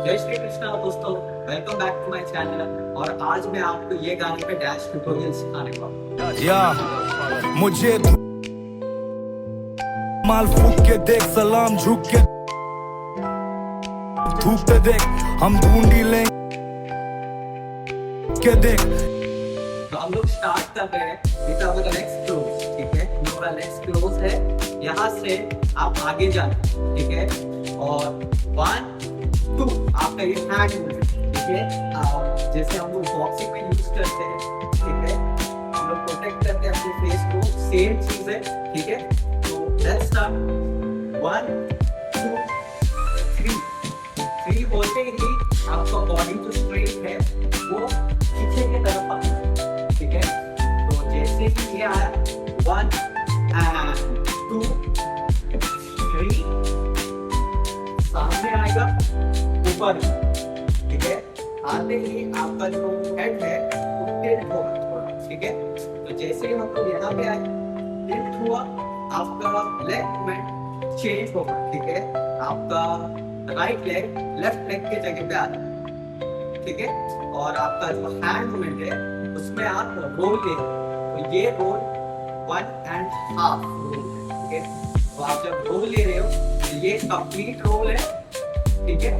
जय श्री कृष्णा दोस्तों, welcome back to my channel. और आज मैं आपको ये गाने पे डैश ट्यूटोरियल सिखाने वाला हूँ। या मुझे माल फूक के देख, सलाम झुक के धूप पे देख, हम ढूंढी लेंगे के देख। तो हम लोग स्टार्ट कर रहे हैं विद आवर लेग्स क्लोज, ठीक है। हमारा लेग्स क्लोज है, यहाँ से आप आगे जाए, ठीक है। और 1 2 आपका ये हैंड मूवमेंट, ठीक है। जैसे हम लोग बॉक्सिंग में यूज करते हैं, ठीक है। हम लोग प्रोटेक्ट करते हैं अपने फेस को, सेम चीज है, ठीक है। तो लेट्स स्टार्ट 1 2 3। 3 बोलते ही आपका बॉडी जो स्ट्रेट है वो पीछे की तरफ आता है, ठीक है। तो जैसे ही ये आया 1 and 2 3, सामने आएगा ऊपर, ठीक है। आते ही आपका जो हेड है वो टिल्ट होगा थोड़ा, ठीक है। तो जैसे ही हम लोग यहाँ पे आए, टिल्ट हुआ, आपका लेग मूवमेंट चेंज होगा, ठीक है। आपका राइट लेग लेफ्ट लेग के जगह पे आ जाए, ठीक है। और आपका जो हैंड मूवमेंट है उसमें आप रोल ले, तो ये रोल 1.5 रोल है, ठीक है। तो आप जब रोल ले रहे हो तो ये कंप्लीट रोल है, ठीक है।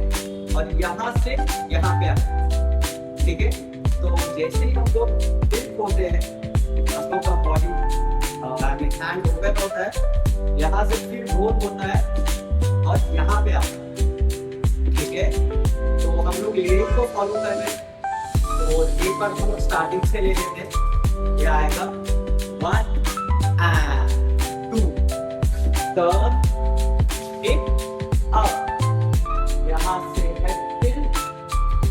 और यहाँ से यहाँ पे आता, ठीक है। तो जैसे ही हम लोग टिल्ट होते हैं, हम लोग का बॉडी हैंड ओपन होता है, यहाँ से फिर रोल होता है और यहाँ पे आता है, ठीक है। तो हम लोग लिरिक्स को फॉलो कर रहे हैं। तो एक बार हम लोग स्टार्टिंग से ले लेते हैं। ये आएगा 1 and 2, टर्न हिप अप, यहाँ से है टिल्ट,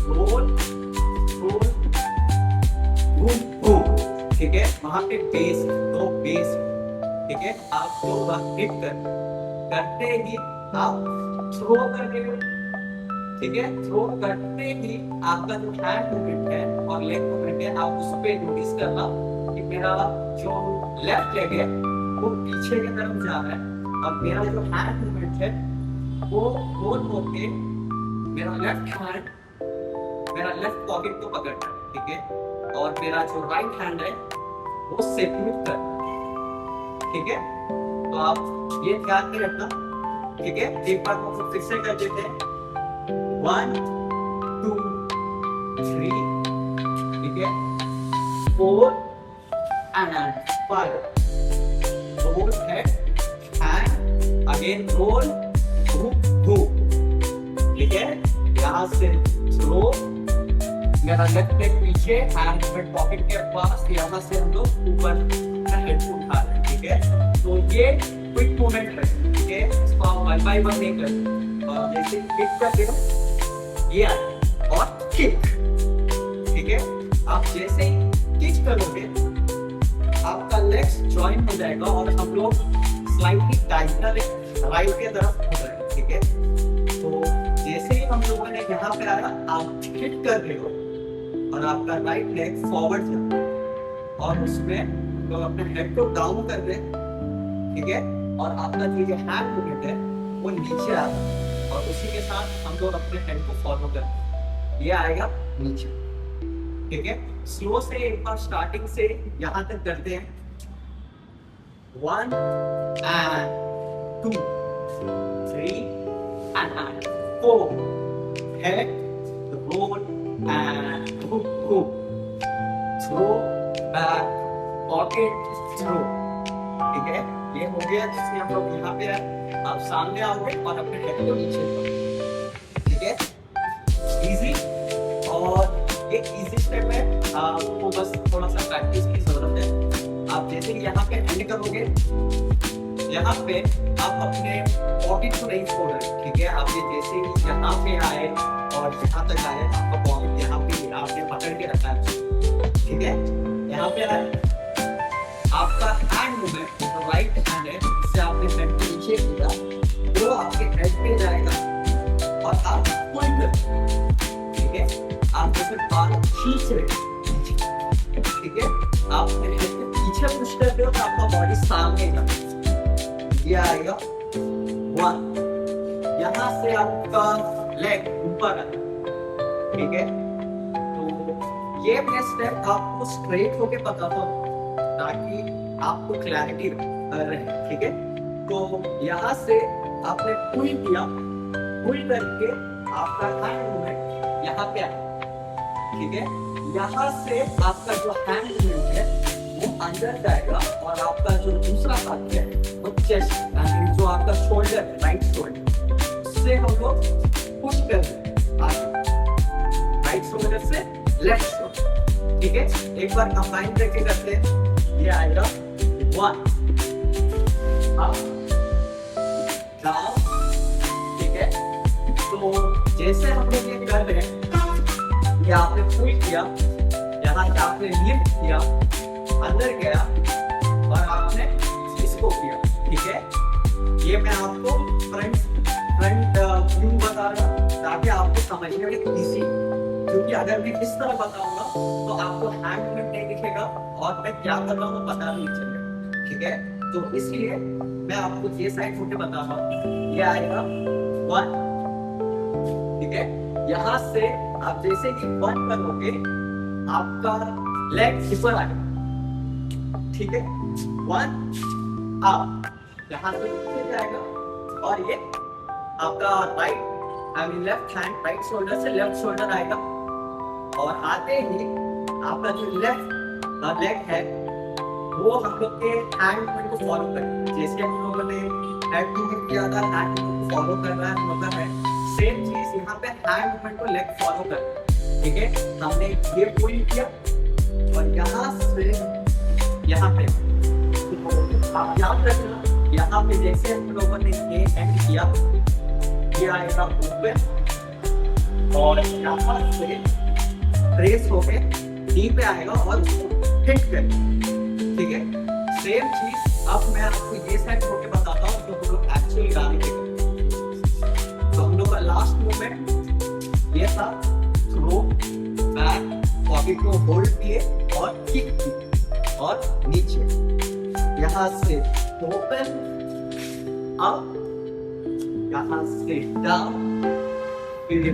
रोल रोल घूम घूम, ठीक है। वहाँ पे बेस, तो बेस, ठीक है। आप दो बार हिट करते ही आप थ्रो कर रहे हो, ठीक है। थ्रो करते ही आपका जो हैंड मूवमेंट है और लेग मूवमेंट है, आप उस पे नोटिस करना कि मेरा जो लेफ्ट लेग है वो पीछे की तरफ जा रहा है और मेरा जो हैंड मूवमेंट है वो रोल होके मेरा लेफ्ट हैंड मेरा लेफ्ट पॉकेट को पकड़ना है, ठीक है। और मेरा जो राइट हैंड है वो सेपरेट करना, ठीक है। तो आप ये ध्यान में रखना, ठीक है। एक बार हम फिर से कर देते हैं। 1 2 3, ठीक है। 4 and 5, roll head hand, again roll hook, ठीक है। यहाँ से थ्रो, मेरा लेफ्ट लेग पीछे, हैंड में पॉकेट के पास, यहाँ से हम लोग ऊपर हेड को उठा रहे हैं, ठीक है। तो ये क्विक मूवमेंट है, ठीक है। इसको हम 1 by 1 नहीं करते। और जैसे किक करते हो ये और किक, ठीक है। आप जैसे ही किक करोगे आपका लेग्स जॉइन हो जाएगा और हम लोग स्लाइटली डायगोनल राइट की तरफ हो रहे हैं, ठीक है। तो जैसे ही हम लोगों ने यहाँ पे आया, आप किक कर रहे हो और आपका राइट लेग फॉरवर्ड जा रहा है और उसमें तो अपने हेड को डाउन कर रहे हैं, ठीक है। और आपका जो ये हैंड मूवमेंट है वो नीचे आ रहा है और उसी के साथ हम लोग अपने हेड को फॉलो करते हैं, ये आएगा नीचे, ठीक है। स्लो से एक बार स्टार्टिंग से यहाँ तक करते हैं। 1 and 2 3 and 4, head roll and hook, throw back pocket throw, ठीक है। ये हो गया। जिससे हम लोग यहाँ पे आए, आप सामने आओगे और अपने हेड को नीचे करोगे, ठीक है। इजी, और एक इजी स्टेप है, आपको बस थोड़ा सा प्रैक्टिस की जरूरत है। आप जैसे यहाँ पे एंड करोगे, यहाँ पे आप अपने पॉकेट को नहीं छोड़ रहे, ठीक है। आप ये जैसे ही यहाँ पे आए और यहाँ तक आए, आपका पॉकेट यहाँ पे आपने पकड़ के रखा है, ठीक है। यहाँ पे आए, आपका हैंड मूवमेंट जो राइट हैंड है इससे आपने हेड को नीचे किया, वो आपके हेड पे जाएगा और आप पुल कर, ठीक है। आप जैसे बाल खींच रहे, ठीक है। आप हेड के पीछे पुश कर रहे हो तो आपका बॉडी सामने जाएगा, ये आएगा 1। यहाँ से आपका लेग ऊपर आना, ठीक है। तो ये मैं स्टेप आपको स्ट्रेट होके बताता हूँ ताकि आपको क्लैरिटी रहे, ठीक है। तो यहाँ से आपने पुल किया, पुल करके आपका हैंड मूवमेंट यहाँ पे आया, ठीक है। यहाँ से आपका जो हैंड मूवमेंट है वो अंदर जाएगा और आपका जो दूसरा हाथ है वो चेस्ट यानी जो आपका शोल्डर है, राइट शोल्डर, उससे हम लोग पुश कर रहे हैं आगे, राइट शोल्डर से लेफ्ट शोल्डर, ठीक है। एक बार कंबाइन करके करते हैं। ये आएगा 1 अप डाउन, ठीक है। तो जैसे हम लोग ये कर रहे हैं, ये आपने पुल किया, यहाँ से आपने लिफ्ट किया, अंदर गया और आपने इसको किया, ठीक है। ये मैं आपको फ्रंट व्यू बता रहा हूँ ताकि आपको समझने में इजी, क्योंकि अगर मैं इस तरह बताऊंगा तो आपको हैंड मूवमेंट नहीं दिखेगा और मैं क्या कर रहा हूँ पता नहीं चलेगा, ठीक है। तो इसलिए मैं आपको ये साइड होके बता रहा हूँ। ये आएगा 1, ठीक है। यहाँ से आप जैसे कि 1 करोगे आपका लेग ऊपर आएगा, ठीक है। 1 अप, यहाँ से नीचे जाएगा और ये आपका right I mean left hand right shoulder से लेफ्ट शोल्डर आएगा और आते ही आपका जो लेफ्ट लेग है वो हम लोग के हैंड मूवमेंट को फॉलो करें। जैसे हम लोगों ने हेड मूवमेंट किया था, हैंड मूवमेंट को फॉलो करना है, मतलब है सेम चीज यहाँ पे हैंड मूवमेंट को लेग फॉलो कर, ठीक है। हमने ये पुल किया और यहाँ से यहाँ पे आप याद रखना, यहाँ पे जैसे हम लोगों ने ये एंड किया, ये आएगा ऊपर और यहाँ से प्रेस होके डी पे आएगा और उसको हिट कर, ठीक है। सेम चीज अब मैं आपको ये साइड होके बताता हूँ जो हम लोग एक्चुअली गाने के करते। तो हम लोग का लास्ट मूवमेंट ये था, थ्रो बैक, बॉडी को होल्ड किए और किक किए और नीचे, यहाँ से ओपन अप, यहाँ से डाउन, फिर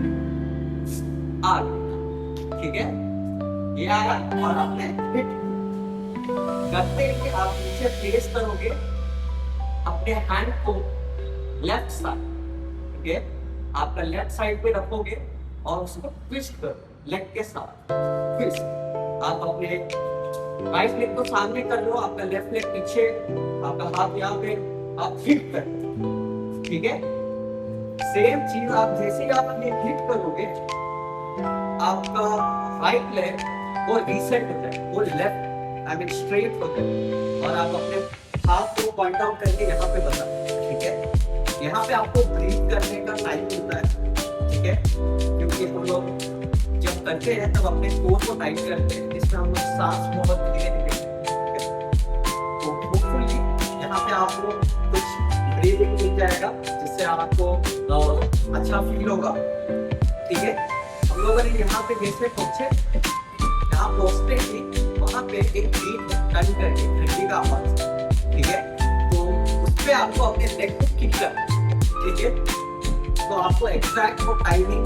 आगे, ठीक है। ये आया और आपने हिट करते ही आप नीचे प्लेस करोगे अपने हैंड को लेफ्ट साइड, ठीक है। आपका लेफ्ट साइड पे रखोगे और उसको ट्विस्ट करो लेग के साथ, ट्विस्ट। आप अपने राइट लेग को सामने कर लो, आपका लेफ्ट लेग पीछे, आपका हाथ यहाँ पे, आप हिट कर, ठीक है। सेम चीज आप जैसे ही आप अपने हिट करोगे आपका राइट लेग वो रीसेट होता है, वो लेफ्ट आई मीन स्ट्रेट होता है और आप अपने हाथ को पॉइंट आउट करके यहाँ पे बता, ठीक है। यहाँ पे आपको ब्रीथ करने का टाइम मिलता है, ठीक है, क्योंकि हम लोग जब करते हैं तब अपने कोर को टाइट करते हैं, जिसमें हम लोग सांस बहुत धीरे धीरे, तो होपफुली यहाँ पे आपको कुछ ब्रीथिंग मिल जाएगा जिससे आपको अच्छा फील होगा, ठीक है। हम लोगों ने यहाँ पे जैसे पहुंचे, यहाँ पहुंचते ही वहाँ पे एक बीट टर्न करके घंटी का आवाज, ठीक है। तो उस पे आपको अपने लेग को किक करना, ठीक है। तो आपको एग्जैक्ट वो टाइमिंग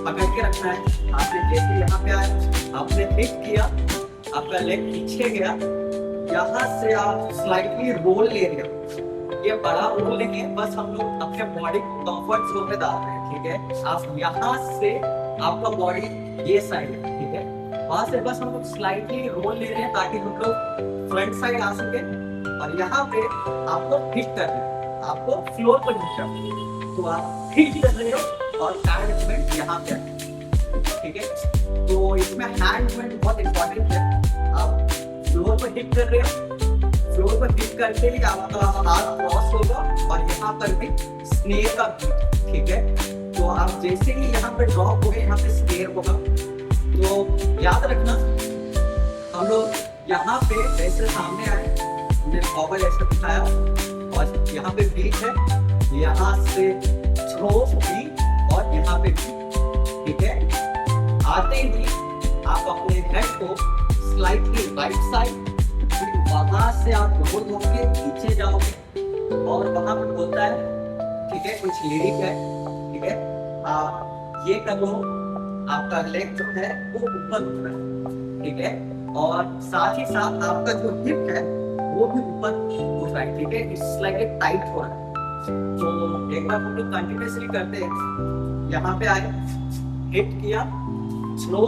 पकड़ के रखना है। आपने जैसे यहाँ पे आए, आपने हिट किया, आपका लेग पीछे गया, यहाँ से आप स्लाइटली रोल ले रहे हो। ये बड़ा रोल नहीं है, बस हम लोग अपने बॉडी को कंफर्ट जोन में डाल रहे हैं, ठीक है। आप यहाँ से आपका बॉडी ये साइड है, ठीक है, वहां से बस हम लोग स्लाइटली रोल ले रहे हैं ताकि हम लोग फ्रंट साइड आ सके और यहाँ पे आपको हिट करना है, आपको फ्लोर पर हिट करना है। तो आप हिट कर रहे हो और हैंड मूवमेंट यहाँ पे, ठीक है। तो इसमें हैंड मूवमेंट बहुत इंपॉर्टेंट है। आप फ्लोर पर हिट कर रहे हो, फ्लोर पर हिट करके ही आपका हाथ क्रॉस होगा और यहाँ पर भी स्नेयर का बीट, ठीक है। तो आप जैसे ही यहाँ पे ड्रॉप हो गए, यहाँ पे स्नेयर होगा। तो याद रखना, हम लोग यहाँ पे ऐसे सामने आए, हमने बॉबल ऐसे दिखाया और यहाँ पे बीट है, यहाँ से थ्रो भी और यहाँ पे भी, ठीक है। आते ही आप अपने हेड को स्लाइटली राइट साइड, फिर वहां से आप रोल होके नीचे जाओगे और वहां पर बोलता है, ठीक है, कुछ लिरिक है, ठीक है। आप ये करो, आपका लेग जो है वो ऊपर उठ रहा है, ठीक है, और साथ ही साथ आपका जो हिप है वो भी ऊपर उठ रहा है, ठीक है, इट्स लाइक ए टाइट हो रहा है। तो एक बार हम लोग कंटिन्यूअसली करते हैं। यहाँ पे आए, हिट किया, स्लो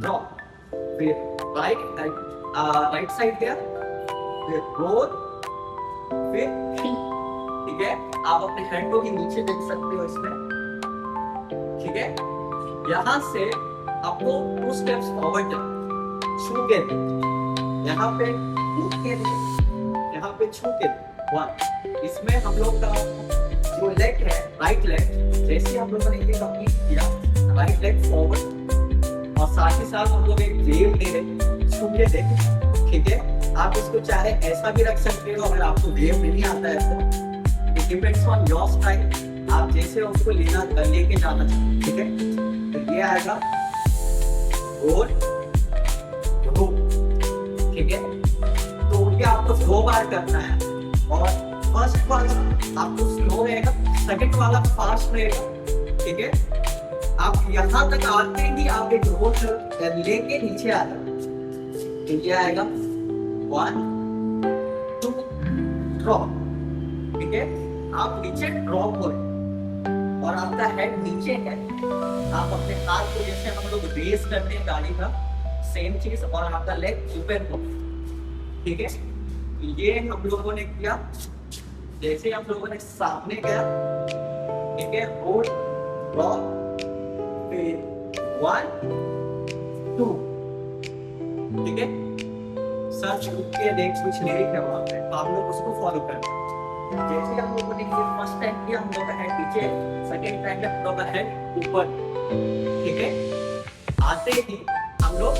ड्रॉप, फिर राइट साइड गया, फिर रोल, फिर ठीक है। आप अपने हैंड को भी नीचे देख सकते हो इसमें, ठीक है। यहाँ से आपको 2 स्टेप्स फॉरवर्ड जाना, छू के यहाँ पे छू के, यहाँ पे छू के 1। इसमें हम लोग का जो लेग है, राइट लेग, जैसे हम लोगों ने ये कंप्लीट किया, राइट लेग फॉरवर्ड, और साथ ही साथ हम लोग एक वेव ले रहे, छू के दे, ठीक है। आप इसको चाहे ऐसा भी रख सकते हो, अगर आपको वेव नहीं आता है तो it depends on your style, आप जैसे उसको लेके जाना चाहते, ठीक है। तो ये आएगा रोल रो, ठीक है। तो ये आपको 2 बार करना है, और फर्स्ट वाला आपको स्लो रहेगा, सेकंड वाला फास्ट रहेगा, ठीक है। आप यहाँ तक आते ही आप एक रोल लेके नीचे आ जाओ, तो ये आएगा 1 2 ड्रॉप, ठीक है। आप नीचे ड्रॉप हो रहे और आपका हेड नीचे है, आप अपने हाथ को जैसे हम लोग रेस करते हैं गाड़ी का, सेम चीज, और आपका लेग ऊपर हो, ठीक है। ये हम लोगों ने किया, जैसे हम लोगों ने सामने गया, ठीक है, होल्ड ड्रॉप, फिर 1 2, ठीक है। सर्च के देख कुछ लिरिक है वहां पे, तो आप लोग उसको फॉलो करें। जैसे हम लोगों ने ये फर्स्ट टाइम किया, हम लोग का हेड नीचे, सेकंड टाइम में हम लोग का हेड ऊपर, ठीक है। आते ही हम लोग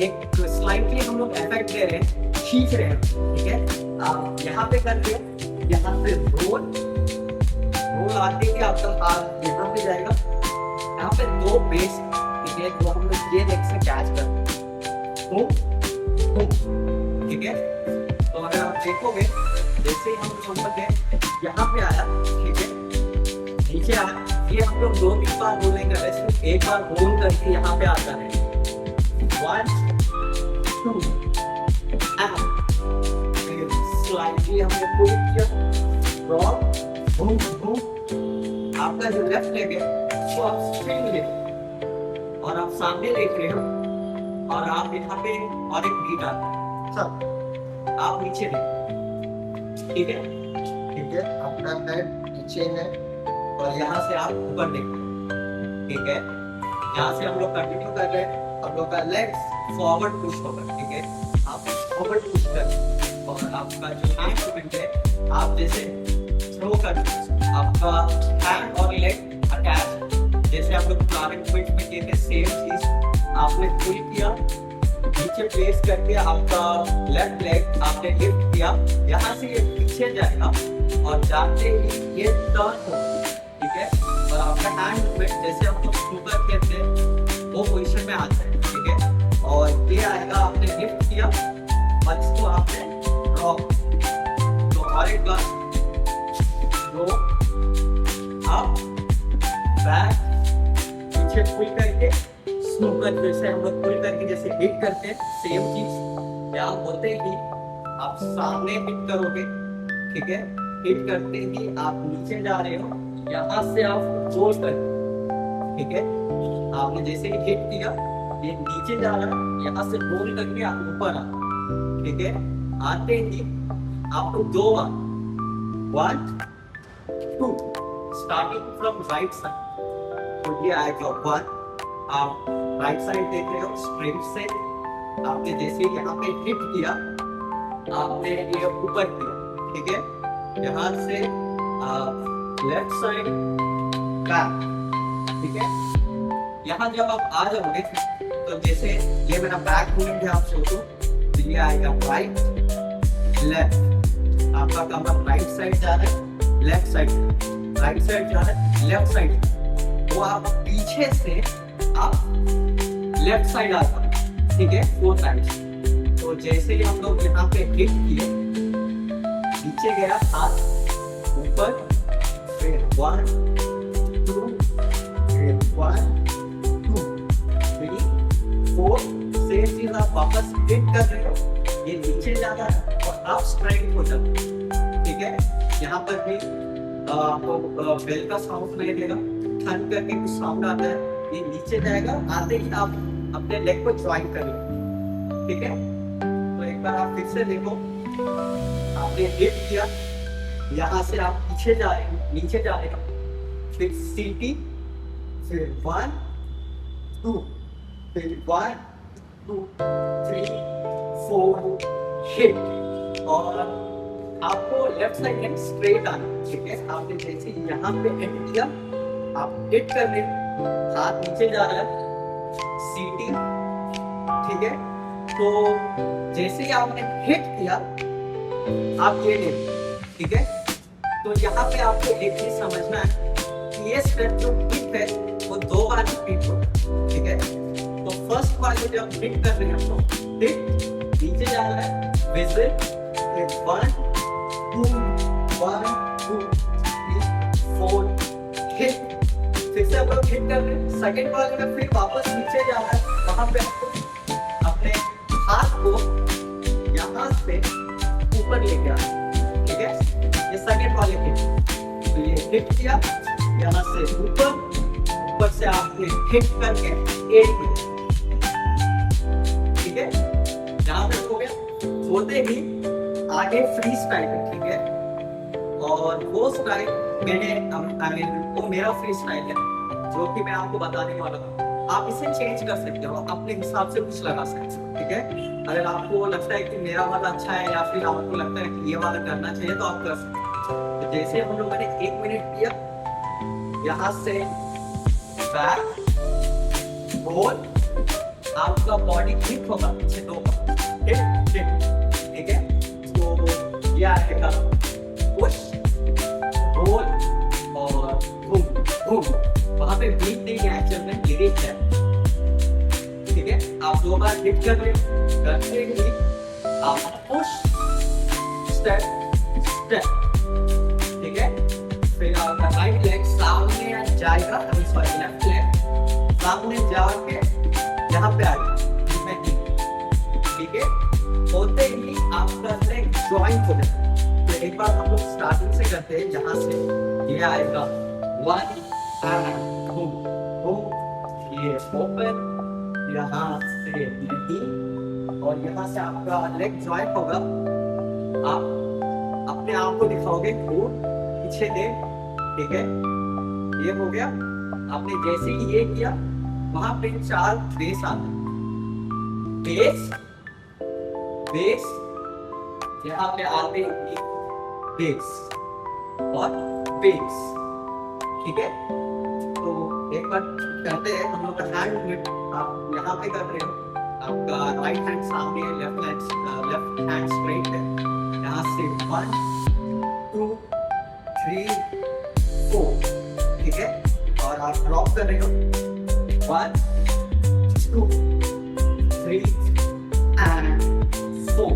एक स्लाइटली हम लोग इफेक्ट दे रहे हैं, खींच रहे हैं, ठीक है। आप यहाँ पे करके, यहाँ से रोल आते ही आपका हाथ यहाँ पे जाएगा, यहाँ पे 2 बेस, ठीक है, जो हम लोग ये लेग से कैच करते हैं, ठीक है। तो अगर आप देखोगे, जैसे हम ऊपर गए, यहाँ पे आया, ठीक है, नीचे आया, ये हम लोग 2-3 बार रोलिंग कर रहे हैं, सिर्फ एक बार रोल करके यहाँ पे आता है, 1 2 स्लाइडली हमने पुल किया, ड्रॉप, बूम बूम। आपका जो लेफ्ट लेग है वो आप स्ट्रेट ले, और आप सामने देख रहे हो, और आप यहाँ पे और एक बीट आता है, सब आप नीचे देखो, ठीक है, ठीक है। अपना हेड नीचे है, और यहाँ से आप ऊपर देखो, ठीक है। यहाँ से हम लोग कंटिन्यू कर रहे हैं, हम लोग का लेग्स फॉरवर्ड पुश होगा, ठीक है। आप फॉरवर्ड पुश कर, और आपका जो हैंड मूवमेंट है, आप जैसे थ्रो कर, आपका हैंड और लेग अटैच, जैसे आप लोग पुराने मूवमेंट में किए थे, सेम चीज आपने पुल किया, नीचे प्लेस करके आपका लेफ्ट लेग आपने लिफ्ट किया, यहाँ से ये पीछे जाएगा, और जाते ही ये टर्न होगा, ठीक है। और आपका हैंड मूवमेंट जैसे हम लोग ऊपर कहते हैं वो पोजीशन में आता है, ठीक है। और ये आएगा, आपने लिफ्ट किया और इसको आपने ड्रॉप, तो और एक बार ड्रो अप बैक, पीछे पुल करके, स्लो कर, जैसे हम लोग पुल करके जैसे हिट करते हैं, सेम चीज। क्या होते ही आप सामने हिट करोगे, ठीक है, हिट करते ही आप नीचे जा रहे हो, यहाँ से आप रोल कर, ठीक है। आपने जैसे ही हिट किया, ये नीचे जा रहा है, यहाँ से रोल करके आप ऊपर आ, ठीक है। आते ही आपको 2 बार, 1 2, स्टार्टिंग फ्रॉम राइट साइड, तो ये आएगा 1, आप राइट साइड देख रहे हो, स्ट्रेट से आपने जैसे यहाँ पे हिट किया, आपने ये ऊपर किया, ठीक है। यहाँ से लेफ्ट साइड बैक, ठीक है। यहाँ जब आप आ जाओगे, तो जैसे ये मेरा बैक मूवमेंट है, आप सोचो, तो ये आएगा राइट लेफ्ट, आपका कमर राइट साइड जा रहा है, लेफ्ट साइड, राइट साइड जा रहा है, लेफ्ट साइड, वो आप पीछे से आप लेफ्ट साइड आता, ठीक है, 4 टाइम्स। तो जैसे ही हम लोग यहाँ पे हिट किए, नीचे गया हाथ ऊपर, फिर 1 वापस हिट कर रहे हो, ये नीचे जाता है और आप स्ट्राइक हो जाते हो। ठीक है, यहाँ पर भी आपको बेल का साउंड नहीं देगा, ठन करके कुछ साउंड आता है, ये नीचे जाएगा, आते ही आप अपने लेग को ज्वाइन कर लो। ठीक है, तो एक बार आप फिर से देखो, आपने हिट किया, यहाँ से आप पीछे जा रहे हैं, नीचे जा रहे हैं, फिर सीटी, फिर 1 2, फिर 1 2 3 4 हिट, और आपको लेफ्ट साइड में स्ट्रेट आना। ठीक है, आपने जैसे यहाँ पे हिट किया, आप हिट कर रहे, हाथ नीचे जा रहा है, सीटी। ठीक है, तो जैसे ही आपने हिट किया, आप ये ले, ठीक है, तो यहाँ पे आपको एक चीज समझना है कि ये स्टेप जो हिट है वो 2 बार रिपीट होगा। ठीक है, तो फर्स्ट बार जब हिट कर रहे हैं हम लोग, हिट नीचे जा रहा है, विजिल, फिर 1 2 1 2 3 4 हिट, फिर से हम लोग हिट कर रहे हैं, सेकंड बार में फिर वापस नीचे जा रहा है, वहां पे आपको अपने हाथ को यहाँ से ऊपर लेके आना। ठीक है, ये सेकंड वाले हिट, तो ये हिट किया, यहाँ से ऊपर से आपने हिट करके 8 मिनट। ठीक है, जहां तक हो गया, होते ही आगे फ्री स्टाइल है। ठीक है, और वो स्टाइल वो मेरा फ्री स्टाइल है जो कि मैं आपको बताने वाला हूँ। आप इसे चेंज कर सकते हो, अपने हिसाब से कुछ लगा सकते हो। ठीक है, अगर आपको लगता है कि मेरा वाला अच्छा है या फिर आपको लगता है कि ये वाला करना चाहिए तो आप कर सकते हो। तो जैसे हम लोगों ने 1 मिनट किया, यहाँ से बैक रोल, आपका बॉडी हिट होगा पीछे 2 बार, हिट हिट। ठीक है, तो ये आएगा पुश रोल और घूम घूम, वहां पे बीट नहीं है, एक्चुअल में लिरिक है। ठीक है, आप 2 बार हिट कर रहे हो, करते ही आप पुश स्टेप स्टेप। ठीक है, फिर आपका राइट लेग सामने जाएगा, सॉरी लेफ्ट लेग सामने जाके यहाँ पे आएगा। ठीक है, होते ही आपका लेग ज्वाइन हो जाएगा। तो एक बार हम लोग स्टार्टिंग से करते हैं, जहाँ से ये आएगा 1 and boom boom, ये ओपन, यहाँ से नहीं, और यहाँ से आपका लेग ज्वाइन होगा। आप अपने आप को दिखाओगे खूब पीछे दे। ठीक है, ये हो गया। आपने जैसे ही ये किया, वहां पे 4 बेस आते हैं, बेस बेस, यहाँ पे आते हैं बेस और बेस। ठीक है, तो एक बार करते हैं हम लोग का हैंड मूवमेंट। आप यहाँ पे कर रहे हो, आपका राइट हैंड सामने, लेफ्ट हैंड स्ट्रेट है, यहाँ से 1 2 3 4। ठीक है, और आप ड्रॉप कर रहे हो 1 2 3 and 4।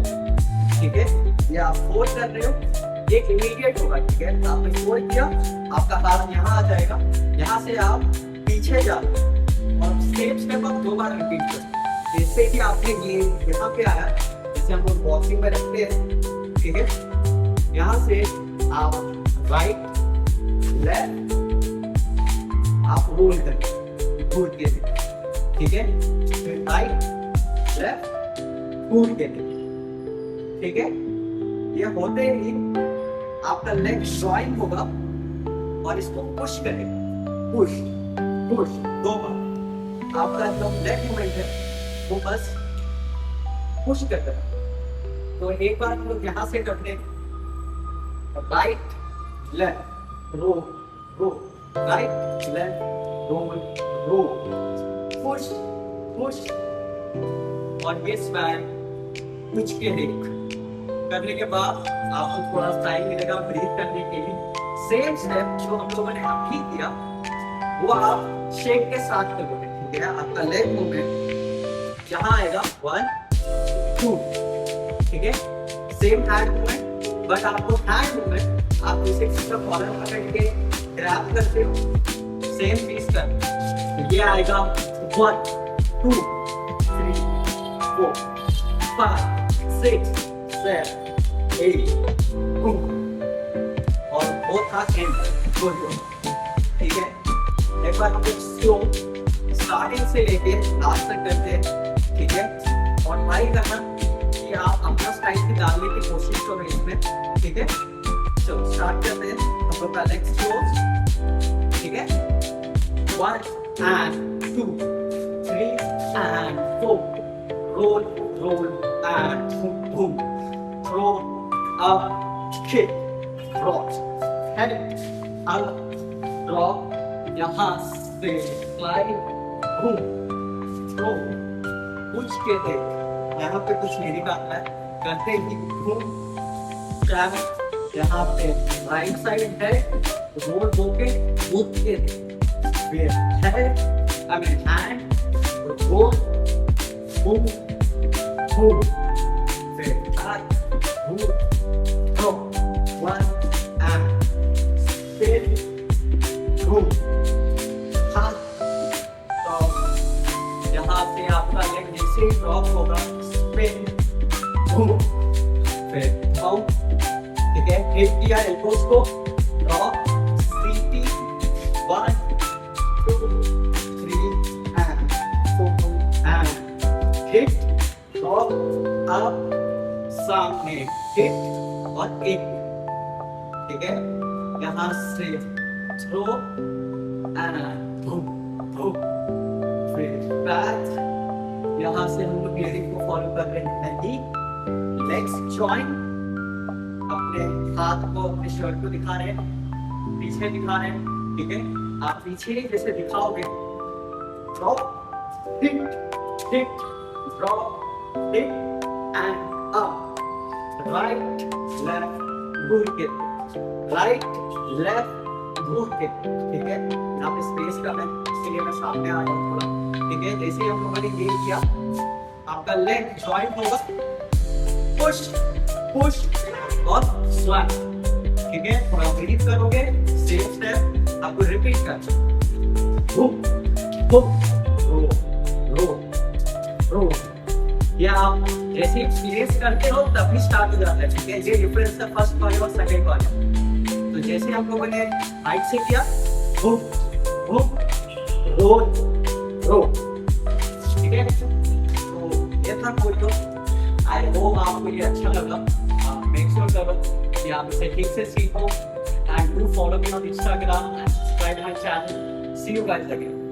ठीक है, ये आप 4 कर रहे हो, एक इमीडिएट होगा। ठीक है, आपने 4 किया, आपका हाथ यहाँ आ जाएगा, यहाँ से आप पीछे जाओ और सेम स्टेप आप 2 बार रिपीट करो। जैसे कि आपने ये यहाँ पे आया, जैसे हम लोग बॉक्सिंग में रखते हैं। ठीक है, यहाँ से आप राइट लेफ्ट आप रोल करें घूर के लिए। ठीक है, फिर राइट लेफ्ट घूर के लिए। ठीक है, ये होते ही आपका लेग ज्वाइन होगा और इसको पुश करेगा, पुश पुश 2 बार। आपका जो लेग मूवमेंट है वो बस पुश करता है। तो एक बार हम लोग यहाँ से करते हैं, राइट लेफ्ट रो रो, राइट लेफ्ट रोल रो, पुश पुश, और ये स्वैग कुछ के देख करने के बाद आपको थोड़ा टाइम मिलेगा ब्रीथ करने के लिए। सेम स्टेप जो हम लोगों ने अभी किया वो आप शेक के साथ करोगे। ठीक है, आपका लेग मूवमेंट यहाँ आएगा 1 2। ठीक है, सेम हैंड मूवमेंट, बट आपको हैंड मूवमेंट आप इसे सिस्टम कॉलर पकड़ के ग्रैब करते हो, सेम चीज कर। ये आएगा 1 2 3 4। 5 6 7 8 boom और both are end good ठीक है एक बार हम स्लो स्टार्टिंग से लेके लास्ट तक करते हैं ठीक है और ट्राई करना कि आप अपना स्टाइल की डालने की कोशिश करो इसमें ठीक है चलो स्टार्ट करते हैं हम लोग का लेग्स क्लोज ठीक है 1 and 2 3 and 4 roll roll and boom roll up kick cross head up drop यहाँ से slide boom throw कुछ के थे यहाँ पे कुछ नहीं निकालना है करते ही boom grab यहाँ पे राइट साइड है रोल होके मूव के फिर head I mean hand roll boom boom फिर back boom throw 1 and spin boom हाथ तो यहाँ से आपका लेग जैसे ही ड्रॉप होगा स्पिन boom फिर आउट ठीक है हिट किया एल्बोस को ड्रॉप सीटी 1 2 3 and 4 and hit drop up सामने हिट और एक ठीक है यहाँ से थ्रो एंड boom boom फिर बैक यहाँ से हम लोग गेयरिंग को फॉलो कर रहे हैं नहीं लेग्स जॉइन अपने हाथ को अपने शर्ट को दिखा रहे हैं पीछे दिखा रहे हैं ठीक है आप पीछे जैसे दिखाओगे drop hit hit drop hit and up right left good kick right left good kick ठीक है यहाँ पे स्पेस कम है इसलिए मैं सामने आ रहा हूँ थोड़ा ठीक है जैसे हम लोगों ने ये किया आपका लेग जॉइंट होगा पुश पुश और स्वैप ठीक है थोड़ा ब्रीथ करोगे सेम स्टेप आपको रिपीट करना हुक हुक रो रो रो ये आप जैसे एक्सपीरियंस करते हो तभी स्टार्ट हो जाता है ठीक है ये डिफरेंस है फर्स्ट वाले और सेकंड वाले तो जैसे हम लोगों ने हाइट से किया हुक हुक रो रो ठीक है तो ये था कोई तो आई होप आपको ये अच्छा लगा मेक श्योर करो कि आप इसे ठीक से सीखो and do follow me on Instagram and subscribe my channel see you guys again